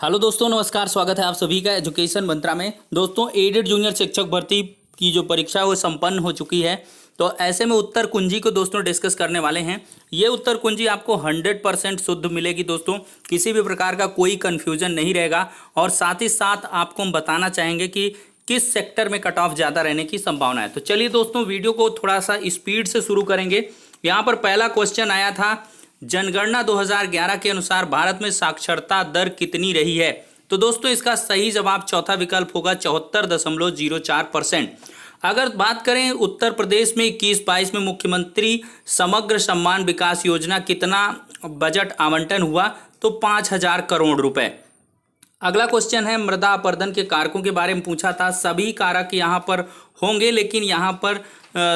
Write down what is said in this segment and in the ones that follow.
Hello दोस्तों, नमस्कार। स्वागत है आप सभी का एजुकेशन मंत्रा में। दोस्तों, एडेड जूनियर शिक्षक भर्ती की जो परीक्षा है वो संपन्न हो चुकी है। तो ऐसे में उत्तर कुंजी को दोस्तों डिस्कस करने वाले हैं। ये उत्तर कुंजी आपको 100% शुद्ध मिलेगी दोस्तों, किसी भी प्रकार का कोई कन्फ्यूजन नहीं रहेगा। और साथ ही साथ आपको हम बताना चाहेंगे कि किस सेक्टर में कट ऑफ ज़्यादा रहने की संभावना है। तो चलिए दोस्तों, वीडियो को थोड़ा सा स्पीड से शुरू करेंगे। यहाँ पर पहला क्वेश्चन आया था, जनगणना 2011 के अनुसार भारत में साक्षरता दर कितनी रही है। तो दोस्तों, इसका सही जवाब चौथा विकल्प होगा, 74.04%। अगर बात करें उत्तर प्रदेश में 21-22 में मुख्यमंत्री समग्र सम्मान विकास योजना कितना बजट आवंटन हुआ, तो 5,000 करोड़ रुपए। अगला क्वेश्चन है, मृदा अपरदन के कारकों के बारे में पूछा था। सभी कारक यहाँ पर होंगे, लेकिन यहाँ पर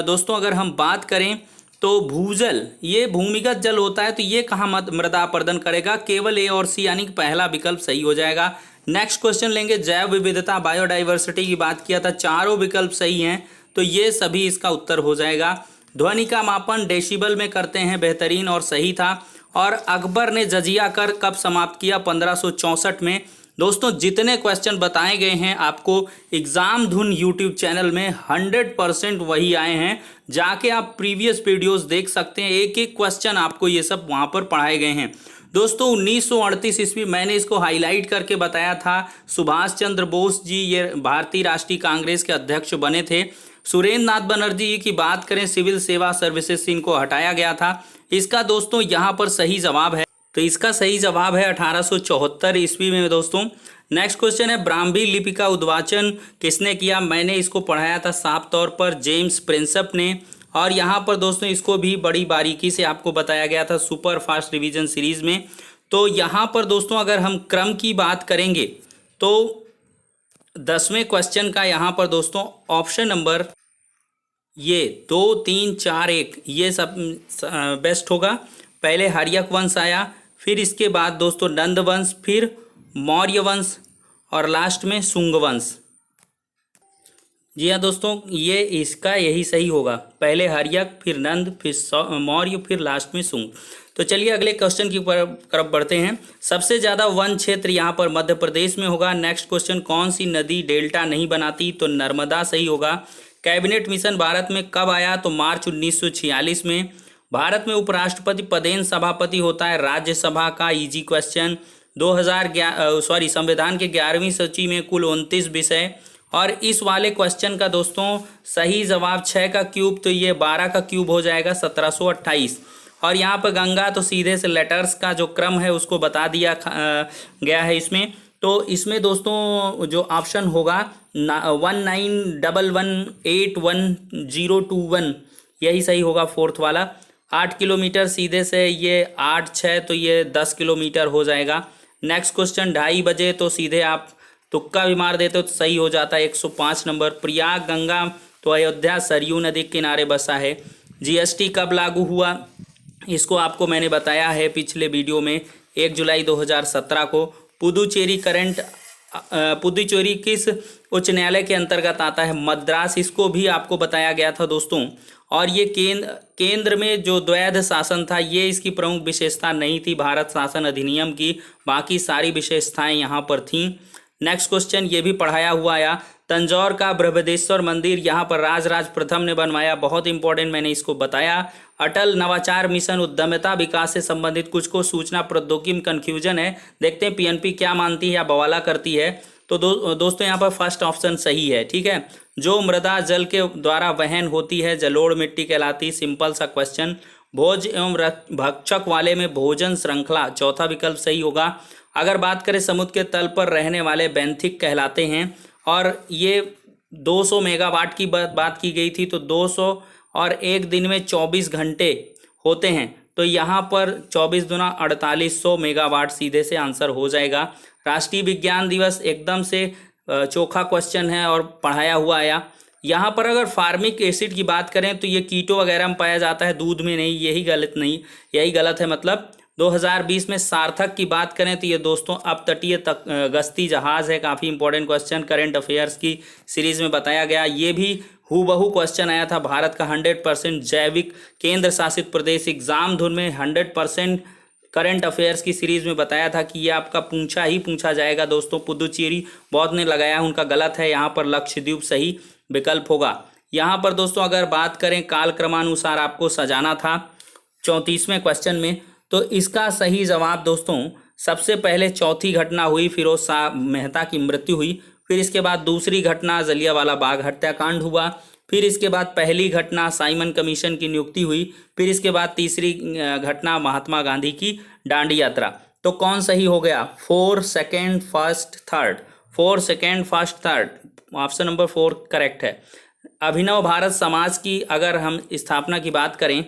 दोस्तों अगर हम बात करें तो भूजल, ये भूमिगत जल होता है, तो ये कहाँ मृदा अपरदन करेगा, केवल ए और सी, यानी कि पहला विकल्प सही हो जाएगा। नेक्स्ट क्वेश्चन लेंगे, जैव विविधता बायोडाइवर्सिटी की बात किया था, चारों विकल्प सही हैं, तो ये सभी इसका उत्तर हो जाएगा। ध्वनि का मापन डेसिबल में करते हैं, बेहतरीन और सही था। और अकबर ने जजिया कर कब समाप्त किया, 1564 में। दोस्तों, जितने क्वेश्चन बताए गए हैं आपको एग्जाम धुन यूट्यूब चैनल में 100% वही आए हैं। जाके आप प्रीवियस वीडियोस देख सकते हैं, एक एक क्वेश्चन आपको ये सब वहाँ पर पढ़ाए गए हैं। दोस्तों, 1938 ईस्वी मैंने इसको हाईलाइट करके बताया था। सुभाष चंद्र बोस जी ये भारतीय राष्ट्रीय कांग्रेस के अध्यक्ष बने थे। सुरेंद्र नाथ बनर्जी जी की बात करें, सिविल सेवा सर्विसेज से इनको हटाया गया था। इसका दोस्तों यहाँ पर सही जवाब है, तो इसका सही जवाब है 1874 ईस्वी में दोस्तों। नेक्स्ट क्वेश्चन है, ब्राह्मी लिपि का उद्वाचन किसने किया। मैंने इसको पढ़ाया था साफ तौर पर, जेम्स प्रिंसप ने। और यहाँ पर दोस्तों इसको भी बड़ी बारीकी से आपको बताया गया था सुपर फास्ट रिवीजन सीरीज में। तो यहाँ पर दोस्तों अगर हम क्रम की बात करेंगे तो 10वें क्वेश्चन का यहाँ पर दोस्तों ऑप्शन नंबर ये 2, 3, 4, 1 ये सब बेस्ट होगा। पहले हर्यक वंश आया, फिर इसके बाद दोस्तों नंद वंश, फिर मौर्य वंश और लास्ट में शुंग वंश। जी हाँ दोस्तों, ये इसका यही सही होगा, पहले हर्यक, फिर नंद, फिर मौर्य, फिर लास्ट में शुंग। तो चलिए अगले क्वेश्चन की तरफ बढ़ते हैं। सबसे ज़्यादा वन क्षेत्र यहाँ पर मध्य प्रदेश में होगा। नेक्स्ट क्वेश्चन, कौन सी नदी डेल्टा नहीं बनाती, तो नर्मदा सही होगा। कैबिनेट मिशन भारत में कब आया, तो मार्च 1946 में। भारत में उपराष्ट्रपति पदेन सभापति होता है राज्यसभा का, इजी क्वेश्चन। 2011 संविधान के 11वीं सूची में कुल 29 विषय। और इस वाले क्वेश्चन का दोस्तों सही जवाब 6 का क्यूब, तो ये 12 का क्यूब हो जाएगा, 1728। और यहाँ पर गंगा, तो सीधे से लेटर्स का जो क्रम है उसको बता दिया गया है इसमें। तो इसमें दोस्तों जो ऑप्शन होगा 1911811021 यही सही होगा, फोर्थ वाला। 8 किलोमीटर सीधे से, ये 8-6 तो ये 10 किलोमीटर हो जाएगा। नेक्स्ट क्वेश्चन, 2:30 बजे, तो सीधे आप तुक्का भी मार देते हो तो सही हो जाता है, 105 नंबर। प्रयाग गंगा, तो अयोध्या सरयू नदी के किनारे बसा है। जीएसटी कब लागू हुआ, इसको आपको मैंने बताया है पिछले वीडियो में, 1 जुलाई 2017 को। पुदुचेरी किस उच्च न्यायालय के अंतर्गत आता है, मद्रास, इसको भी आपको बताया गया था दोस्तों। और ये केंद्र में जो द्वैध शासन था, ये इसकी प्रमुख विशेषता नहीं थी भारत शासन अधिनियम की, बाकी सारी विशेषताएं यहाँ पर थीं। नेक्स्ट क्वेश्चन, ये भी पढ़ाया हुआ आया, तंजौर का बृहदेश्वर मंदिर यहाँ पर राजराज प्रथम ने बनवाया, बहुत इंपॉर्टेंट, मैंने इसको बताया। अटल नवाचार मिशन उद्यमिता विकास से संबंधित कुछ को सूचना प्रौद्योगिकी में कन्फ्यूजन है, देखते हैं पीएनपी क्या मानती है या बवाला करती है। तो दोस्तों यहाँ पर फर्स्ट ऑप्शन सही है, ठीक है। जो मृदा जल के द्वारा वहन होती है जलोढ़ मिट्टी कहलाती, सिंपल सा क्वेश्चन। भोज एवं भक्षक वाले में भोजन श्रृंखला, चौथा विकल्प सही होगा। अगर बात करें समुद्र के तल पर रहने वाले बेंथिक कहलाते हैं। और ये 200 मेगावाट की बात की गई थी, तो 200 और एक दिन में 24 घंटे होते हैं, तो यहाँ पर 24 दूना 4800 मेगावाट सीधे से आंसर हो जाएगा। राष्ट्रीय विज्ञान दिवस एकदम से चोखा क्वेश्चन है और पढ़ाया हुआ आया। यहाँ पर अगर फार्मिक एसिड की बात करें तो ये कीटो वगैरह में पाया जाता है, दूध में नहीं, यही गलत है मतलब। 2020 में सार्थक की बात करें तो ये दोस्तों अपतटीय गश्ती जहाज है, काफ़ी इंपॉर्टेंट क्वेश्चन, करंट अफेयर्स की सीरीज में बताया गया। ये भी हूबहू क्वेश्चन आया था, भारत का 100% जैविक केंद्र शासित प्रदेश, एग्जाम धुन में 100% करंट अफेयर्स की सीरीज में बताया था कि ये आपका पूछा ही पूछा जाएगा दोस्तों। पुदुचेरी बहुत ने लगाया, उनका गलत है, यहाँ पर लक्षद्वीप सही विकल्प होगा। यहाँ पर दोस्तों अगर बात करें कालक्रमानुसार आपको सजाना था 34वें क्वेश्चन में, तो इसका सही जवाब दोस्तों सबसे पहले चौथी घटना हुई फिरोज शाह मेहता की मृत्यु हुई, फिर इसके बाद दूसरी घटना जलियांवाला बाग हत्याकांड हुआ, फिर इसके बाद पहली घटना साइमन कमीशन की नियुक्ति हुई, फिर इसके बाद तीसरी घटना महात्मा गांधी की दांडी यात्रा। तो कौन सही हो गया? 4 second first third, 4 second first third, option number 4 correct है। अभिनव भारत समाज की अगर हम स्थापना की बात करें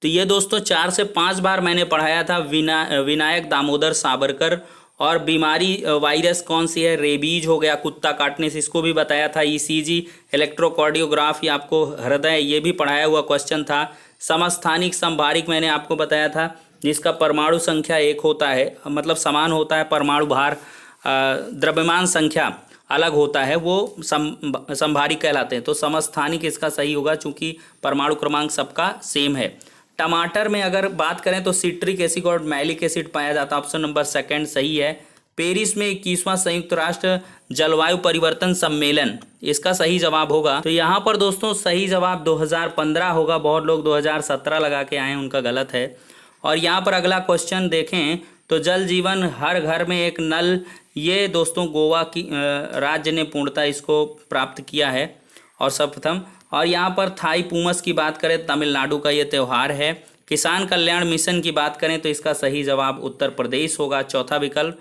तो ये दोस्तों 4 से 5 बार मैंने पढ़ाया था। विनायक दामोदर सावरकर। और बीमारी वायरस कौन सी है? रेबीज हो गया कुत्ता काटने से, इसको भी बताया था। ईसीजी, इलेक्ट्रोकार्डियोग्राफ, ये आपको हृदय, ये भी पढ़ाया हुआ क्वेश्चन था। समस्थानिक संभारिक मैंने आपको बताया था, जिसका परमाणु संख्या 1 होता है, मतलब समान होता है, परमाणु भार द्रव्यमान संख्या अलग होता है, वो संभारिक कहलाते हैं। तो समस्थानिक इसका सही होगा, चूंकि परमाणु क्रमांक सबका सेम है। टमाटर में अगर बात करें तो सिट्रिक एसिड और मैलिक एसिड पाया जाता है, ऑप्शन नंबर 2 सही है। पेरिस में 21वां संयुक्त राष्ट्र जलवायु परिवर्तन सम्मेलन, इसका सही जवाब होगा। तो यहाँ पर दोस्तों सही जवाब 2015 होगा। बहुत लोग 2017 लगा के आए हैं, उनका गलत है। और यहाँ पर अगला क्वेश्चन देखें तो जल जीवन हर घर में एक नल, ये दोस्तों गोवा की राज्य ने पूर्णतः इसको प्राप्त किया है और सर्वप्रथम। और यहाँ पर थाई पूमस की बात करें, तमिलनाडु का ये त्यौहार है। किसान कल्याण मिशन की बात करें तो इसका सही जवाब उत्तर प्रदेश होगा, चौथा विकल्प।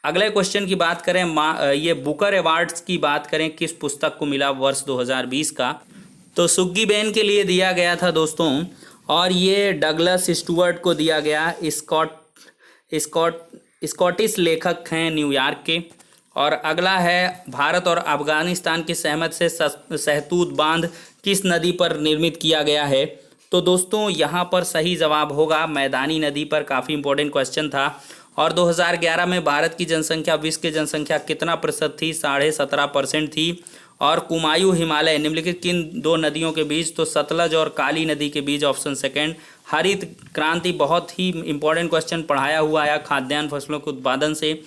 अगले क्वेश्चन की बात करें, ये बुकर अवार्ड्स की बात करें, किस पुस्तक को मिला वर्ष 2020 का? तो सुग्गीबेन के लिए दिया गया था दोस्तों, और ये डगलस स्टुअर्ट को दिया गया। स्कॉटिश लेखक हैं न्यूयॉर्क के। और अगला है भारत और अफगानिस्तान की सहमत से सहतूत बांध किस नदी पर निर्मित किया गया है? तो दोस्तों यहाँ पर सही जवाब होगा मैदानी नदी पर, काफ़ी इंपॉर्टेंट क्वेश्चन था। और 2011 में भारत की जनसंख्या विश्व की जनसंख्या कितना प्रतिशत थी? 17.5% थी। और कुमायूं हिमालय निम्नलिखित किन 2 नदियों के बीच? तो सतलज और काली नदी के बीच, ऑप्शन 2। हरित क्रांति बहुत ही इंपॉर्टेंट क्वेश्चन पढ़ाया हुआ है खाद्यान्न फसलों के उत्पादन से।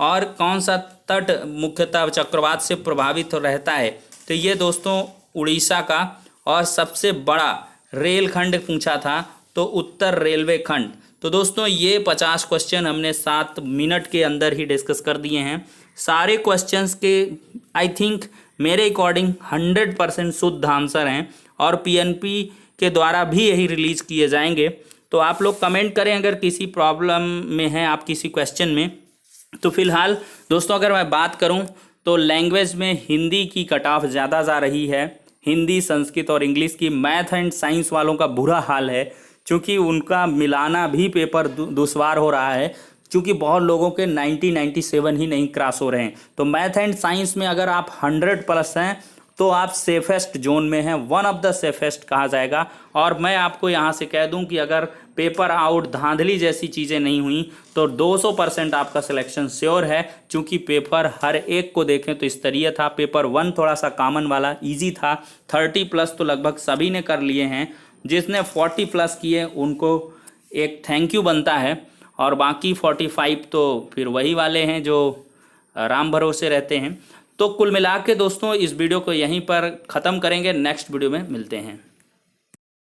और कौन सा तट मुख्यतः चक्रवात से प्रभावित रहता है? तो ये दोस्तों उड़ीसा का। और सबसे बड़ा रेल खंड पूछा था तो उत्तर रेलवे खंड। तो दोस्तों ये 50 क्वेश्चन हमने 7 मिनट के अंदर ही डिस्कस कर दिए हैं। सारे क्वेश्चंस के आई थिंक मेरे अकॉर्डिंग 100% शुद्ध आंसर हैं, और पीएनपी के द्वारा भी यही रिलीज़ किए जाएंगे। तो आप लोग कमेंट करें अगर किसी प्रॉब्लम में हैं आप किसी क्वेश्चन में। तो फिलहाल दोस्तों अगर मैं बात करूं तो लैंग्वेज में हिंदी की कट ऑफ ज़्यादा जा रही है। हिंदी, संस्कृत और इंग्लिश की। मैथ एंड साइंस वालों का बुरा हाल है, क्योंकि उनका मिलाना भी पेपर दुश्वार हो रहा है, क्योंकि बहुत लोगों के 97 ही नहीं क्रॉस हो रहे हैं। तो मैथ एंड साइंस में अगर आप 100+ हैं तो आप सेफेस्ट जोन में हैं, वन ऑफ द सेफेस्ट कहा जाएगा। और मैं आपको यहाँ से कह दूं कि अगर पेपर आउट, धांधली जैसी चीज़ें नहीं हुई तो 200% आपका सिलेक्शन श्योर है, क्योंकि पेपर हर एक को देखें तो स्तरीय था। पेपर 1 थोड़ा सा कॉमन वाला इजी था। 30+ तो लगभग सभी ने कर लिए हैं। जिसने 40+ किए उनको एक थैंक यू बनता है, और बाकी 45 तो फिर वही वाले हैं जो राम भरोसे रहते हैं। तो कुल मिला के दोस्तों इस वीडियो को यहीं पर ख़त्म करेंगे, नेक्स्ट वीडियो में मिलते हैं।